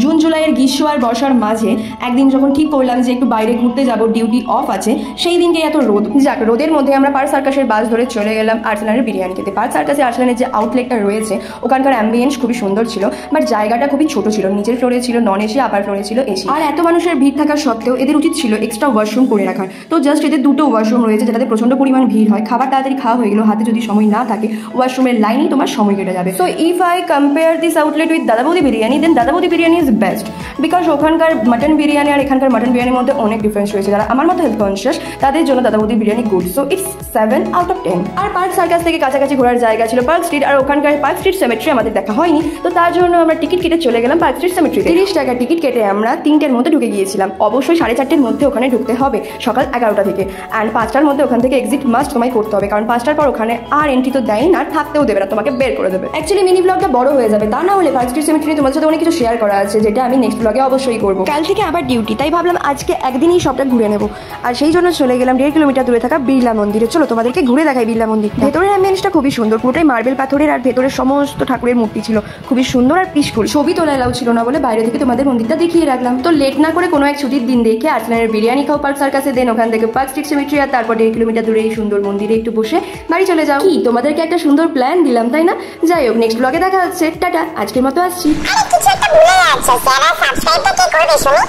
June জুলাইয়ের গ্রীষ্ম আর বর্ষার মাঝে একদিন যখন ঠিক করলাম যে একটু বাইরে ঘুরতে যাব, ডিউটি অফ আছে, সেই দিনকে এত রোদ। যাক, রোদের মধ্যে আমরা পার্ক সার্কাসের বাস ধরে চলে গেলাম আর্সেনালের বিরিয়ানি খেতে। পার্ক সার্কাসে আর্সেনালের যে আউটলেটটা রয়েছে ওখানকার অ্যাম্বিয়েন্স খুবই সুন্দর ছিল, বাট জায়গাটা খুবই ছোট ছিল। নিচের ফ্লোরে ছিল নন এসি, আপার ফ্লোরে ছিল এসি। আর এত মানুষের ভিড় থাকা সত্ত্বেও এদের উচিত ছিল এক্সট্রা ওয়াশরুম করে রাখার। তো জাস্ট এদের দুটো ওয়াশরুম রয়েছে, যেটাতে প্রচন্ড পরিমাণ ভিড় হয়। খাবার তাড়াতাড়ি খাওয়া হয়ে গেল, হাতে যদি সময় না থাকে ওয়াশরুমের লাইনেই তোমার সময় কেটে যাবে। So if I compare this outlet with দাদা বৌদি বিরিয়ানি, দেন দাদা Boudi biryani is best, because ওখানকার মাটন বিরিয়ানি আর এখানকার মাটন বিরিয়ানির মধ্যে অনেক ডিফারেন্স রয়েছে। যারা আমার মতো হেলথ কনসিয়াস তাদের জন্য Dada Boudi biryani good. So it's 7 out of 10। আর পার্ক সার্কাস থেকে কাছাকাছি ঘোরার জায়গা ছিল পার্ক স্ট্রিট, আর ওখানকার পার্ক স্ট্রিট সেমেট্রি আমাদের দেখা হয়নি, তো তার জন্য আমরা টিকিট কেটে চলে গেলাম পার্ক স্ট্রিট সেমেট্রি। 30 টাকা টিকিট কেটে আমরা 3টের মধ্যে ঢুকে গিয়েছিলাম। অবশ্যই 4:30-র মধ্যে ওখানে ঢুকতে হবে, সকাল 11টা থেকে। অ্যান্ড 5টার মধ্যে ওখান থেকে এক্সিট মাস্ট তোমায় করতে হবে, কারণ 5টার পর ওখানে আর এন্ট্রি তো দেয়নি, আর থাকতেও দেবে না, তোমাকে বের করে দেবে। অ্যাকচুয়ালি মিনি ব্লগটা বড় হয়ে যাবে, তা না হলে পার্ক স্ট্রিট সেমেট্রি তোমার সাথে অনেক কিছু শেয়ার করা আছে, যেটা আমি নেক্সট ব্লগে অবশ্যই করবো। কাল থেকে আবার ডিউটি, তাই ভাবলাম আজকে একদিনই সবটা ঘুরে নেবো। আর সেই জন্য চলে গেলাম 1.5 কিলোমিটার দূরে থাকা বিড়লা মন্দিরে। চলো তোমাদেরকে ঘুরে দেখাই বিড়লা মন্দির। ভেতরের অ্যাম্বিয়েন্সটা খুবই সুন্দর, পুরোটাই মার্বেল পাথরের, আর ভেতরের সমস্ত ঠাকুরের মূর্তি ছিল খুবই সুন্দর আর পিসফুল। ছবি তোলা এলাও ছিল না বলে বাইরে থেকে তোমাদের মন্দিরটা দেখিয়ে রাখলাম। তো লেট না করে কোনো এক ছুটির দিন দেখে আর্সেনালের বিরিয়ানি খাও পার্ক সার্কাসে, দেন ওখান থেকে পার্ক স্ট্রিট সেমেট্রি, আর তারপর 1.5 কিলোমিটার দূরে এই সুন্দর মন্দিরে একটু বসে বাড়ি চলে যাও। কি তোমাদেরকে একটা সুন্দর প্ল্যান দিলাম, তাই না? যাই হোক, নেক্সট ব্লগে দেখা হচ্ছে। টাটা, আজকের মতো আসছি। আরে কিছু একটা ভুলে যাচ্ছে, চ্যানেল সাবস্ক্রাইবটা কে করবে শুনি?